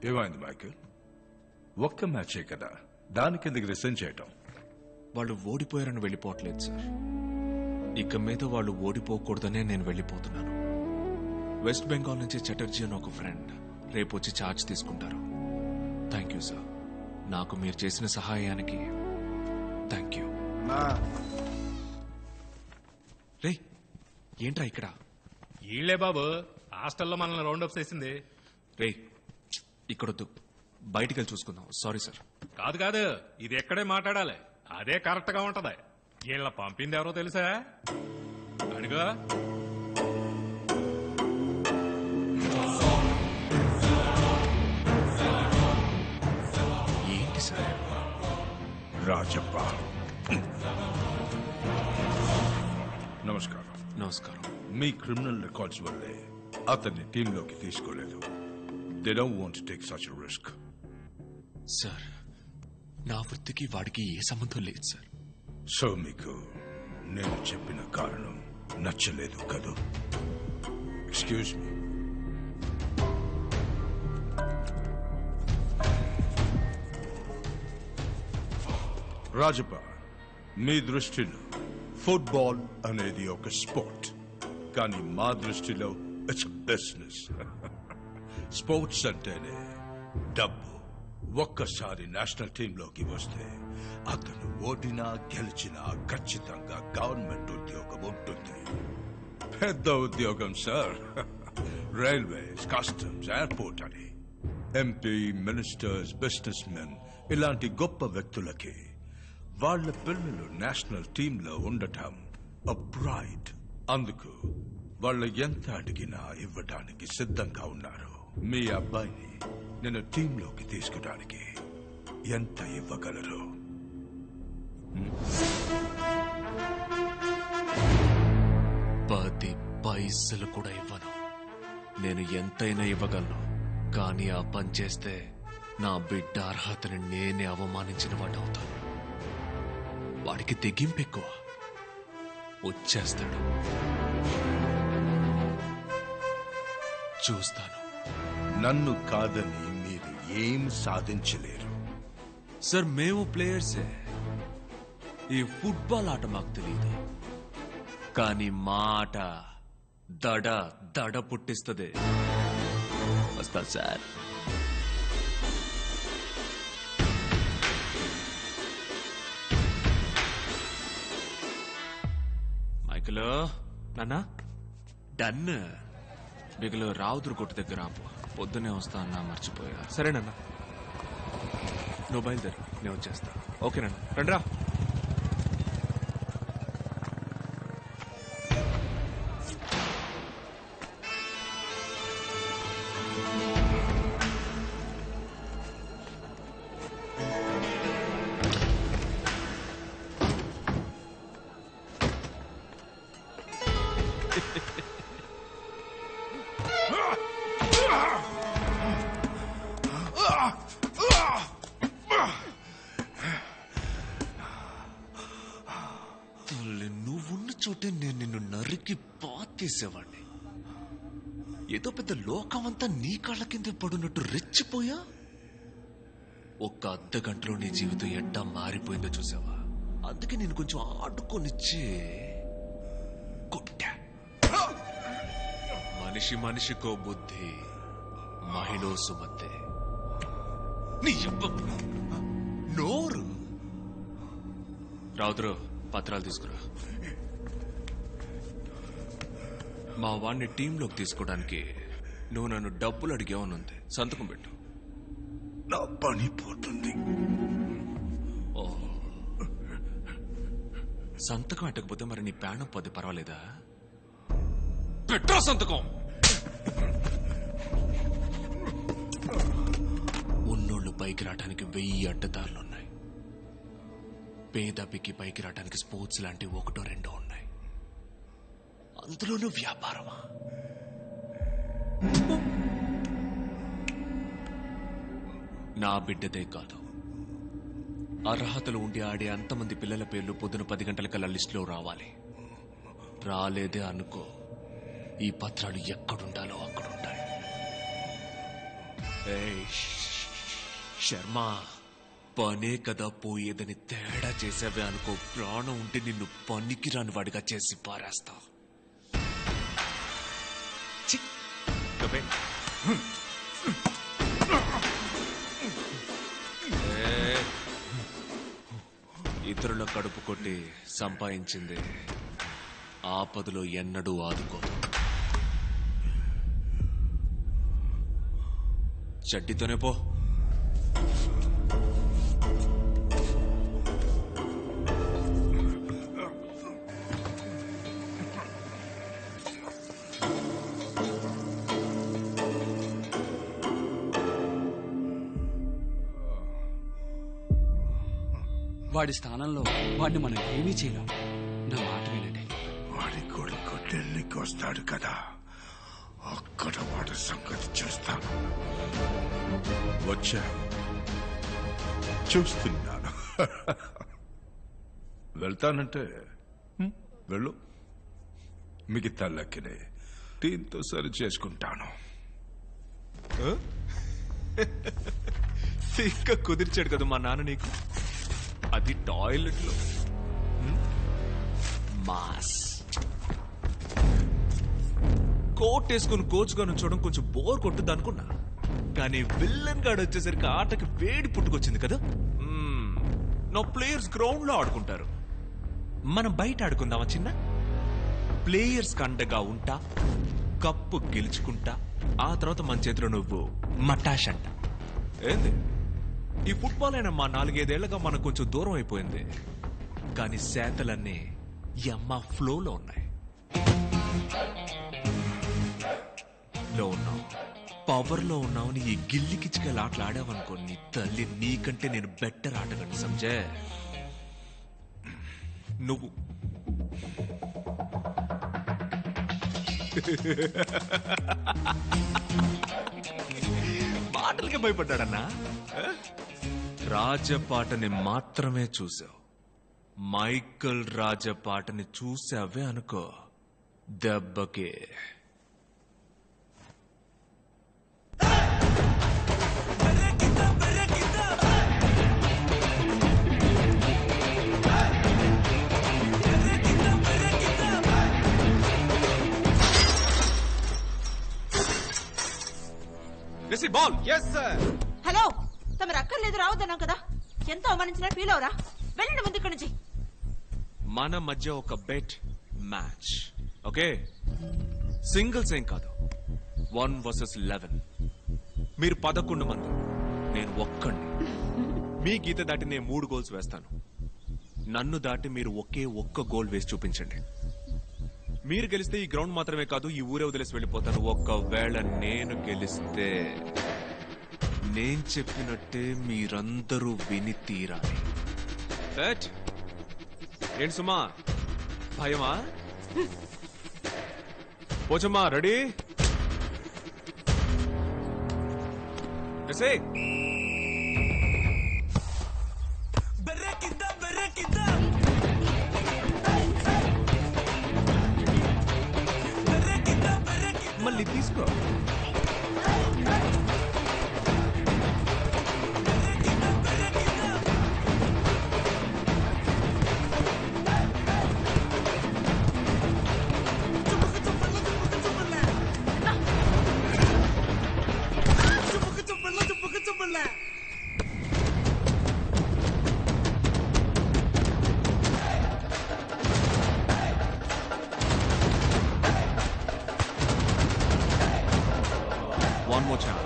ఏమైంది మైకేల్? ఒక్క మ్యాచే కదా, దానికి ఎందుకు రిసైన్ చేయటం? వాళ్ళు ఓడిపోయారని వెళ్ళిపోవట్లేదు సార్. ఇక మీద వాళ్ళు ఓడిపోకూడదనే నేను వెళ్ళిపోతున్నాను. వెస్ట్ బెంగాల్ నుంచి చటర్జీ అని ఒక ఫ్రెండ్ రేపు వచ్చి ఛార్జ్ తీసుకుంటారు. Thank you sir. నాకు మీరు చేసిన సహాయానికి థ్యాంక్ యూ. రే ఏంట్రా ఇక్కడ? ఈళ్లే బాబు, హాస్టల్లో మనల్ని రౌండప్ చేసింది. రే ఇక్కడొద్దు, బయటికి వెళ్ళి చూసుకుందాం. Sorry sir. కాదు కాదు, ఇది ఎక్కడే మాట్లాడాలి, అదే కరెక్ట్ గా ఉంటది. వీళ్ళ పంపింది ఎవరో తెలుసా? అడుగు. ఏంటి సార్? రాజప్ప. నమస్కారం. నమస్కారం. మీ క్రిమినల్ రికార్డ్స్ వల్లే అతన్ని టీంలోకి తీసుకోలేదు. They don't want to take such risk. Sir నా వృత్తికి వాడికి ఏ సంబంధం లేదు సార్. సో మీకు నేను చెప్పిన కారణం నచ్చలేదు కదూ? Excuse me. రాజప్ప, మీ దృష్టిలో ఫుట్బాల్ అనేది ఒక స్పోర్ట్, కానీ మా దృష్టిలో ఇట్స్ బిజినెస్. స్పోర్ట్స్ అంటేనే డబ్బు. ఒక్కసారి నేషనల్ టీంలోకి వస్తే అతను ఓడినా గెలిచినా ఖచ్చితంగా గవర్నమెంట్ ఉద్యోగం ఉంటుంది. పెద్ద ఉద్యోగం సార్. రైల్వేస్, కస్టమ్స్, ఎయిర్పోర్ట్ అని. ఎంపీ, మినిస్టర్స్, బిజినెస్ మెన్ ఇలాంటి గొప్ప వ్యక్తులకి వాళ్ళ పిల్లలు నేషనల్ టీంలో ఉండటం ప్రైడ్. అందుకు వాళ్ళు ఎంత అడిగినా ఇవ్వడానికి సిద్ధంగా ఉన్నారు. మీ అబ్బాయిని నేను టీంలోకి తీసుకోవడానికి ఎంత ఇవ్వగలరు? 10 పైసలు కూడా ఇవ్వను. నేను ఎంతైనా ఇవ్వగలను, కానీ ఆ పని చేస్తే నా బిడ్డ అర్హతని నేనే అవమానించిన వాడవుతాను. వాడికి తెగింపు ఎక్కువ, వచ్చేస్తాడు. చూస్తాను. నన్ను కాదని మీరు ఏం సాధించలేరు. సార్ మేము ప్లేయర్సే. ఈ ఫుట్బాల్ ఆట మాకు తెలియదు, కానీ మా ఆట దడ దడ పుట్టిస్తుంది. వస్తా సార్. మైకిలో నాన్న డన్. బిగులు రావుదురు కొట్టు దగ్గర ఆపు. పొద్దునే వస్తా అన్నా, మర్చిపోయా. సరేనన్నా, నువ్వు బయలుదేరు, నేను వచ్చేస్తా. ఓకేనన్నా, రండిరా. నువ్వున్న చోటే నేను నిన్ను నరికి పాతేసేవాడిని. ఏదో పెద్ద లోకమంతా నీ కాళ్ళ కింద పడున్నట్టు రెచ్చిపోయా. ఒక్క అర్ధ గంటలో నీ జీవితం ఎట్టా మారిపోయిందో చూసావా? అందుకే నేను కొంచెం ఆడుకొనిచ్చి కొట్టా. మనిషి మనిషికో బుద్ధి, మహిళో సుమతే. నీ నోరు రావుతురు, పత్రాలు తీసుకురా. మా వాడిని టీంలోకి తీసుకోవడానికి నువ్వు నన్ను డబ్బులు అడిగేవనుంది. సంతకం పెట్టు. నా పని పోతుంది. ఓ, సంతకం పెట్టకపోతే మరి నీ ప్రాణం పోతే పర్వాలేదా? పెట్టో సంతకం. ఉన్నోళ్ళు పైకి రావడానికి 1000 అడ్డదారులున్నాయి. పేదపికి పైకి రావడానికి స్పోర్ట్స్ లాంటి 1-2 ఉన్నాయి. అందులోనూ వ్యాపారమా? నా బిడ్డదే కాదు, అర్హతలు ఉండి ఆడే అంతమంది పిల్లల పేర్లు పొద్దున 10 గంటలకల్లా లిస్టులో రావాలి. రాలేదే అనుకో, ఈ పత్రాలు ఎక్కడుండాలో అక్కడుంటాయి. ఏయ్, శర్మ, పనే కదా పోయేదని తేడా చేసావే అనుకో, ప్రాణం ఉంటే నిన్ను పనికి రాని వాడిగా చేసి పారేస్తా. ఛీ, గబే. ఇతరుల కడుపు కొట్టి సంపాదించింది ఆపదలో ఎన్నడూ ఆదుకోదు. చడ్డీతోనే పో. వాడి స్థానంలో వాడిని మనం ఏమీ చేయలేం. నా మాట వినండి. వాడి కొడుకు ఢిల్లీకి వస్తాడు కదా, అక్కడ వాడి సంగతి చూస్తాను. వచ్చా, చూస్తున్నాను. వెళ్తానంటే వెళ్ళు, మిగతా లెక్కనే దీంతో సరి చేసుకుంటాను. ఇంకా కుదిర్చాడు కదా మా నాన్న నీకు, అది టాయిలెట్ లో. మాస్ కోట్ వేసుకుని కోచ్ గా నుంచోవడం కొంచెం బోర్ కొట్టుద్ది అనుకున్నా, కానీ విల్లన్ గాడు వచ్చేసరికి ఆటకి వేడి పుట్టుకొచ్చింది కదా. నా ప్లేయర్స్ గ్రౌండ్ లో ఆడుకుంటారు, మనం బయట ఆడుకుందామా చిన్న? ప్లేయర్స్ కండగా ఉంటా, కప్పు గెలుచుకుంటా, ఆ తర్వాత మన చేతిలో నువ్వు మటాష్ అంట. ఏంది ఈ ఫుట్బాల్ అయినా మా 4-5 ఏళ్లుగా మనకు కొంచెం దూరం అయిపోయింది, కానీ శాతలన్నీ ఈ అమ్మ ఫ్లోలో ఉన్నాయి. లో ఉన్నావు, పవర్ లో ఉన్నావు. ఈ గిల్లి కిచ్చికలు ఆటలు ఆడావనుకో, నీ తల్లి నీకంటే నేను బెటర్ ఆటగాన్ని సంజే. నువ్వు మాటలకి భయపడ్డాడన్నా. రాజపాటని మాత్రమే చూసావు, మైకల్ రాజపాటని చూసావే అనుకో, దెబ్బకే. బాల్. హలో, తమరు అక్కర్లేదు రావద్దన్నాం కదా, ఎంత అవమానించినా ఫీల్ అవరా? వెళ్ళండి ముందు ఇక్కడి నుంచి. మన మధ్య ఒక బెట్ మ్యాచ్, ఓకే? సింగిల్స్ ఏం కాదు, 1 vs 11. మీరు 11 మంది, నేను ఒక్కడిని. మీ గీత దాటి నేను 3 గోల్స్ వేస్తాను, నన్ను దాటి మీరు ఒకే ఒక్క గోల్ వేసి చూపించండి. మీరు గెలిస్తే ఈ గ్రౌండ్ మాత్రమే కాదు, ఈ ఊరే వదిలేసి వెళ్ళిపోతాను. ఒకవేళ నేను గెలిస్తే నేను చెప్పినట్టే మీరందరూ విని తీరాలి. ఏంటి సుమా, భయమా? పోచమ్మా, రెడీ? మళ్ళీ తీసుకో. One more chance.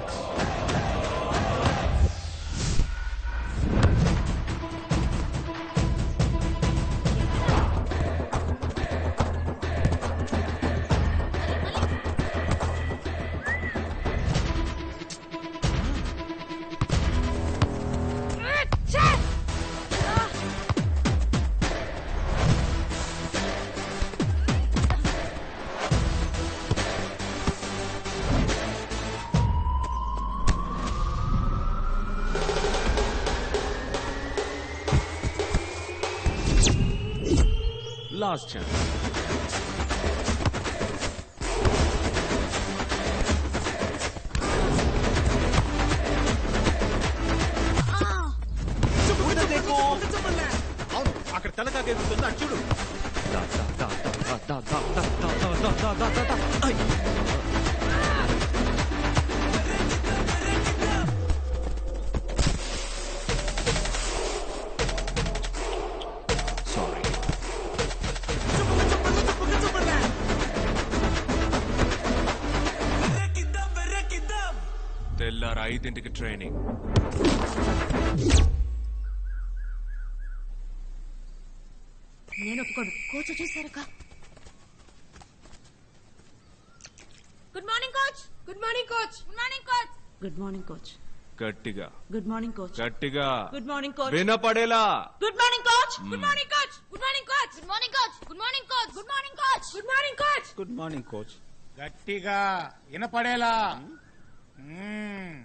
Last chance. వస్తుంది అటు చూడు. సారీ. తెల్లారు 5ంటికి ట్రైనింగ్. నేను ఒప్పుకోను. కోచ్ వచ్చేసారక్క. Good morning coach. Good morning coach. Good morning coach. Good morning coach. గట్టిగా గుడ్ మార్నింగ్ కోచ్. గట్టిగా గుడ్ మార్నింగ్ కోచ్. వినపడేలా. Good morning coach. Good morning coach. Good morning coach. Good morning coach. Good morning coach. Good morning coach. Good morning coach. Good morning coach. గట్టిగా వినపడేలా.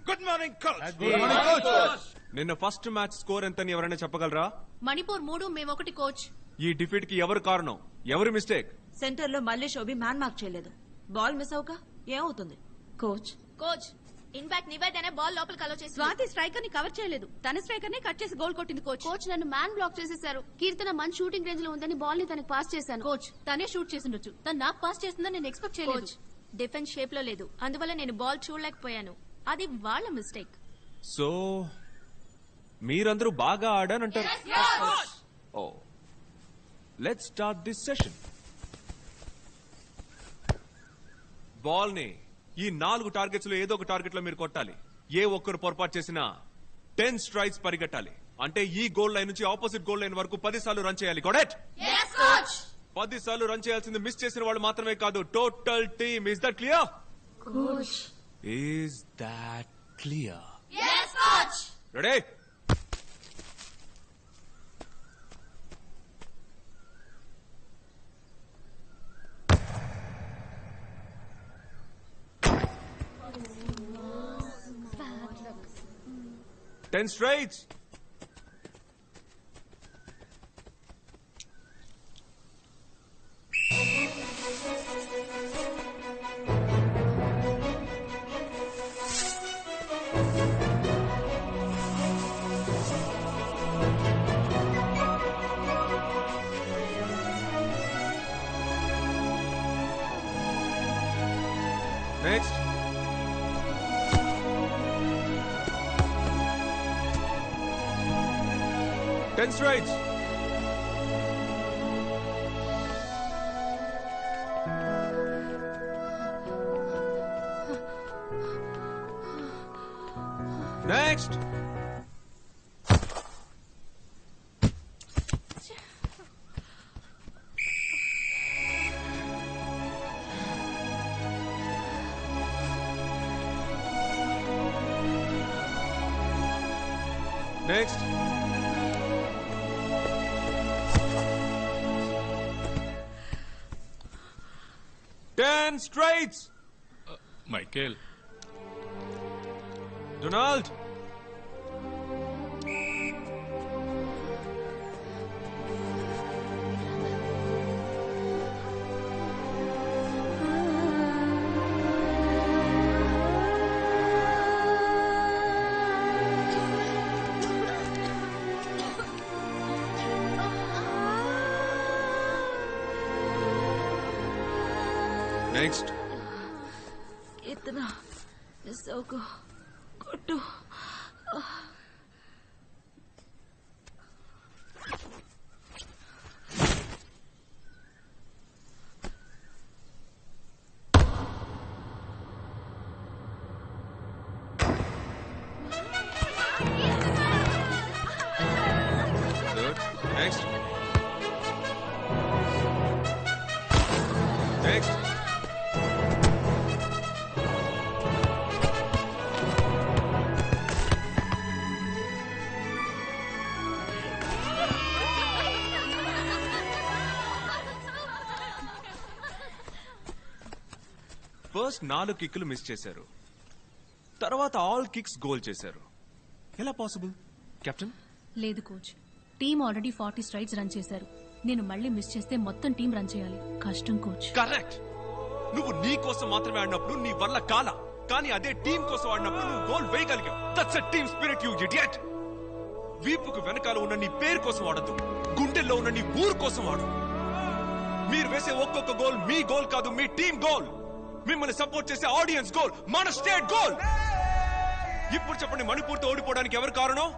Good morning coach. Good morning coach. నిన్న first match score ఎంతని ఎవరైనా చెప్పగలరా? మణిపూర్ 3 మేము 1 coach. ఈ defeat కి ఎవరు కారణం? ఎవరి మిస్టేక్? సెంటర్ లో మళ్ళీ శోభి మ్యాన్ మార్క్ చేయలేదు. బాల్ మిస్ అవుక ఏమవుతుంది? కోచ్. కోచ్ ఇన్ఫాక్ట్ నివేదనే బాల్ లోపలికి అలో చేసి స్వాతి స్ట్రైకర్ ని కవర్ చేయలేదు. తన స్ట్రైకర్ ని కట్ చేసి గోల్ కొట్టింది కోచ్. కోచ్ నన్ను మ్యాన్ బ్లాక్ చేసేశారు. కీర్తన మంచి షూటింగ్ రేంజ్ లో ఉందని బాల్ ని తనకి పాస్ చేశాను. కోచ్ తనే షూట్ చేసిండొచ్చు. తను నాకు పాస్ చేస్తుందని నేను ఎక్స్పెక్ట్ చేయలేదు. కోచ్ డిఫెన్స్ షేప్ లో లేదు, అందువల్ల నేను బాల్ చూడలేకపోయాను. అది వాళ్ళ మిస్టేక్. సో మీరందరూ బాగా ఆడానంటారు. Oh let's start this session. Ball ని ఈ 4 టార్గెట్స్ లో ఏదో ఒక టార్గెట్ లో మీరు కొట్టాలి. ఏ ఒక్కరు పొరపాటు చేసినా 10 స్ట్రైక్స్ పరిగెట్టాలి. అంటే ఈ గోల్ లైన్ నుంచి ఆపోజిట్ గోల్ లైన్ వరకు 10 సార్లు రన్ చేయాలి. కొడెట్ 10 సార్లు రన్ చేయాల్సింది మిస్ చేసిన వాళ్ళు మాత్రమే కాదు, total team. Is that clear? Is that clear? Ready? Ten straights. Next. Ten straights. Next. Next. Ten straights. Michael. Donald. Next. ఇతను మిస్ అవుకు కొట్టు. Good. Next. Next. ఫస్ట్ 4 కిక్కులు మిస్ చేశారు, తర్వాత ఆల్ కిక్స్ గోల్ చేశారు. ఎలా పాసిబుల్ కెప్టెన్? లేదు coach, team already 40 strikes run చేశారు. నేను మళ్ళీ మిస్ చేస్తే మొత్తం టీం రన్ చేయాలి. కష్టం కోచ్. కరెక్ట్. నువ్వు నీ కోసం మాత్రమే ఆడినప్పుడు నీ వల్ల కాల, కానీ అదే టీం కోసం ఆడినప్పుడు నువ్వు గోల్ వేయగలిగావు. That's a team spirit, you idiot. వీపుకు వెనకాల ఉన్న నీ పేరు కోసం ఆడద్దు, గుండెల్లో ఉన్న నీ ఊరు కోసం ఆడు. మీరు వేసే ఒక్కొక్క గోల్ మీ గోల్ కాదు, మీ టీం గోల్, మిమ్మల్ని సపోర్ట్ చేసే ఆడియన్స్ గోల్, మన స్టేట్ గోల్. ఇప్పుడు చెప్పండి, మణిపూర్తో ఓడిపోవడానికి ఎవరు కారణం?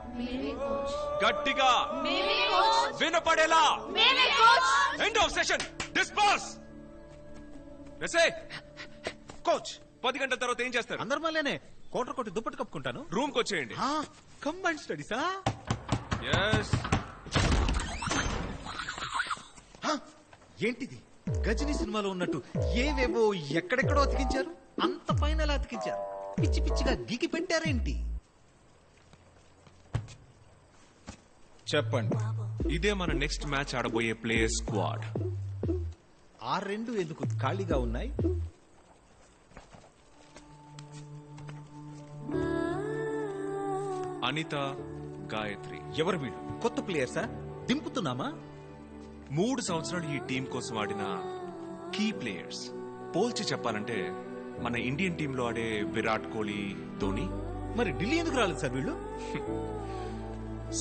గట్టిగా వినపడేలా. End of session. Disperse. Coach 10 గంటల తర్వాత ఏం చేస్తారు? అందరు మళ్ళీనే కోటర్ కొట్టి దుప్పటి కప్పుకుంటాను. రూమ్ కి వచ్చేయండి. కంబైన్ స్టడీసా? ఏంటిది? గజనీ సినిమాలో ఉన్నట్టు ఏవేవో ఎక్కడెక్కడో అతికించారు. అంత పైన ఎలా అతికించారు? పిచ్చి పిచ్చిగా గీకి పెట్టారేంటి? చెప్పండి, ఇదే మన నెక్స్ట్ మ్యాచ్ ఆడబోయే ప్లేయర్ స్క్వాడ్. ఆ రెండు ఎందుకు ఖాళీగా ఉన్నాయి? అనిత, గాయత్రి. ఎవరు వీళ్ళు? కొత్త ప్లేయర్సా? దింపుతున్నామా? 3 సంవత్సరాలు ఈ టీం కోసం ఆడిన కీ ప్లేయర్స్. పోల్చి చెప్పాలంటే మన ఇండియన్ టీంలో ఆడే విరాట్ కోహ్లీ, ధోని. మరి ఢిల్లీ ఎందుకు రాలేదు సార్ వీళ్ళు?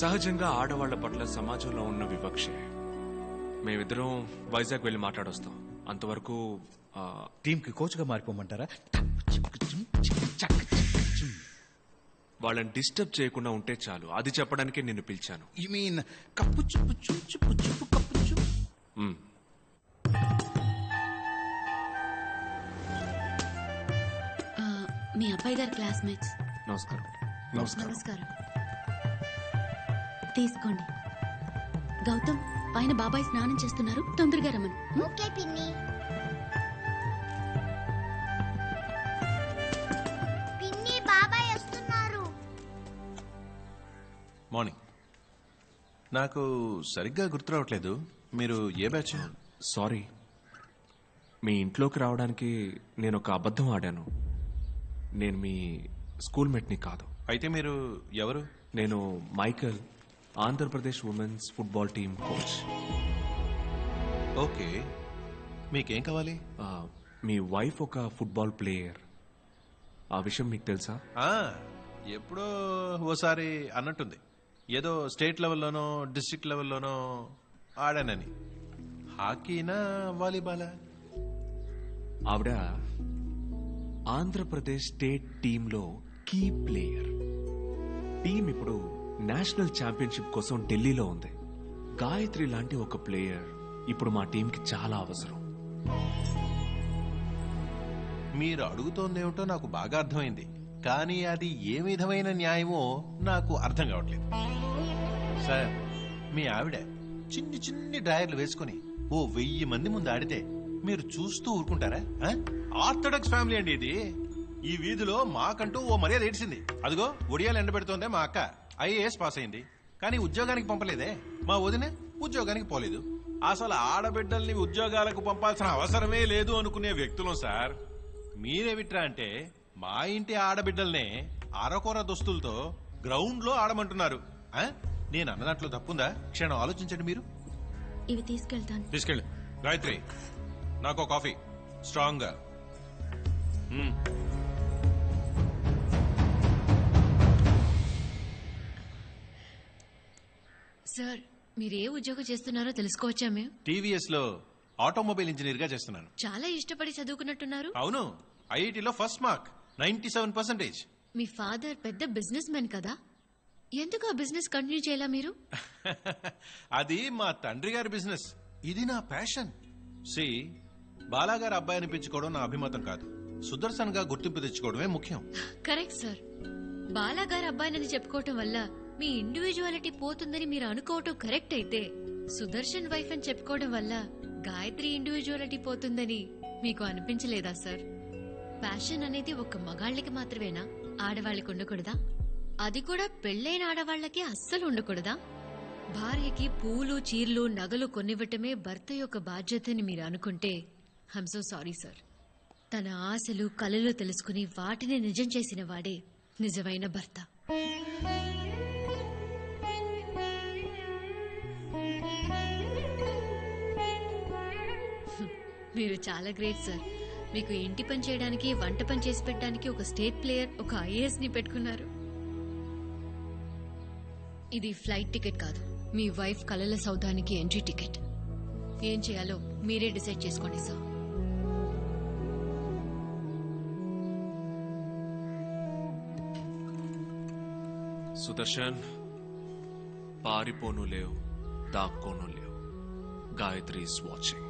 సహజంగా ఆడవాళ్ల పట్ల సమాజంలో ఉన్న వివక్షే. మేమిద్దరం వైజాగ్ వెళ్లి మాట్లాడొస్తాం. అంతవరకు టీం కి కోచ్ గా మారిపోమంటారా? వాళ్ళని డిస్టర్బ్ చేయకుండా ఉంటే చాలు, అది చెప్పడానికే నిన్ను పిలిచాను. యు మీన్ కప్పు చుప్పు చుప్పు చుప్పు కప్పు చుప్పు. మీ అబ్బాయి గారి క్లాస్మేట్స్. నమస్కారం. నమస్కారం. తీసుకోండి. గౌతమ్, పైన బాబాయ్ స్నానం చేస్తున్నారు, తొందరగా రమ్మను. ఓకే పిన్ని. పిన్ని, బాబాయ్ వస్తున్నారు. మార్నింగ్. నాకు సరిగ్గా గుర్తు రావట్లేదు, మీరు ఏ బ్యాచ్? సారీ, మీ ఇంట్లోకి రావడానికి నేను ఒక అబద్ధం ఆడాను. నేను మీ స్కూల్ మేట్ని కాదు. అయితే మీరు ఎవరు? నేను Michael, Andhra Pradesh women's football team coach. Okay, మీకేం కావాలి? మీ వైఫ్ ఒక ఫుట్బాల్ ప్లేయర్, ఆ విషయం మీకు తెలుసా? ఎప్పుడో ఓసారి అన్నట్టుంది. ఏదో స్టేట్ లెవెల్లోనో డిస్ట్రిక్ట్ లెవెల్లోనో ఆడానని. హాకీనా వాలీబాలా? ఆవిడ ఆంధ్రప్రదేశ్ స్టేట్ టీంలో కీ ప్లేయర్. టీం ఇప్పుడు నేషనల్ ఛాంపియన్షిప్ కోసం ఢిల్లీలో ఉంది. గాయత్రి లాంటి ఒక ప్లేయర్ ఇప్పుడు మా టీంకి చాలా అవసరం. మీరు అడుగుతోందేమిటో నాకు బాగా అర్థమైంది, కానీ అది ఏ విధమైన న్యాయమో నాకు అర్థం కావట్లేదు. సార్, మీ ఆవిడ చిన్ని చిన్ని డ్రాయర్లు వేసుకుని 1000 మంది ముందు ఆడితే మీరు చూస్తూ ఊరుకుంటారా? ఆర్థడాక్స్ ఫ్యామిలీ అండి ఇది. ఈ వీధిలో మాకంటూ ఓ మర్యాద ఏడ్చింది. అదిగో ఒడియాలు ఎండబెడుతోందే మా అక్క. IAS పాస్ అయింది, కానీ ఉద్యోగానికి పంపలేదే. మా వదిన ఉద్యోగానికి పోలేదు. అసలు ఆడబిడ్డల్ని ఉద్యోగాలకు పంపాల్సిన అవసరమే లేదు అనుకునే వ్యక్తులం సార్. మీరేమిట్రా అంటే మా ఇంటి ఆడబిడ్డల్నే అరకొర దుస్తులతో గ్రౌండ్ లో ఆడమంటున్నారు. నేను అన్న దాంట్లో తప్పుందా? క్షణం ఆలోచించండి మీరు. ఇవి తీసుకెళ్తాను. తీసుకెళ్ళి. గాయత్రి, నాకు కాఫీ స్ట్రాంగ్ గా. సార్, మీరు ఏ ఉద్యోగం చేస్తున్నారో తెలుసుకోవచ్చా? మేము TVS లో ఆటోమొబైల్ ఇంజనీర్ గా చేస్తున్నాను. చాలా ఇష్టపడి చదువుకున్నట్టున్నారు. అవును, IITలో ఫస్ట్ మార్క్ 97%. మీ ఫాదర్ పెద్ద బిజినెస్ మ్యాన్ కదా, ఎందుకు ఆ బిజినెస్ కంటిన్యూ చేయాలా మీరు? అది మా తండ్రి గారి బిజినెస్, ఇది నా ప్యాషన్. సి, బాలాగారి అబ్బాయి అనిపించుకోవడం నా అభిమతం కాదు, సుదర్శన్ గా గుర్తింపు తెచ్చుకోవడమే ముఖ్యం. Correct sir. బాలాగారి అబ్బాయినని చెప్పుకోవటం వల్ల మీ ఇండివిజువాలిటీ పోతుందని మీరు అనుకోవటం కరెక్ట్ అయితే, సుదర్శన్ వైఫ్ అని చెప్పుకోవడం వల్ల గాయత్రి ఇండివిజువాలిటీ పోతుందని మీకు అనిపించలేదా సార్? ప్యాషన్ అనేది ఒక మగాళ్ళకి మాత్రమేనా, ఆడవాళ్ళకి ఉండకూడదా? అది కూడా పెళ్లైన ఆడవాళ్లకి అస్సలు ఉండకూడదా? భార్యకి పూలు, చీరలు, నగలు కొనివ్వటమే భర్త యొక్క బాధ్యతని మీరు అనుకుంటే ఐమ్ సో సారీ సార్. తన ఆశలు, కలలు తెలుసుకుని వాటిని నిజం చేసిన వాడే నిజమైన భర్త. మీరు చాలా గ్రేట్ సార్. మీకు ఇంటి పని చేయడానికి, వంట పని చేసి పెట్టడానికి ఒక స్టేట్ ప్లేయర్, ఒక IAS ని పెట్టుకున్నారు. ఇది ఫ్లైట్ టికెట్ కాదు, మీ వైఫ్ కలల సౌధానికి ఎంట్రీ టికెట్. ఏం చేయాలో మీరే డిసైడ్ చేసుకోండి సార్. సుదర్శన్, పారిపోను లేవు, దాక్కోను లేవు. Gayatri is watching.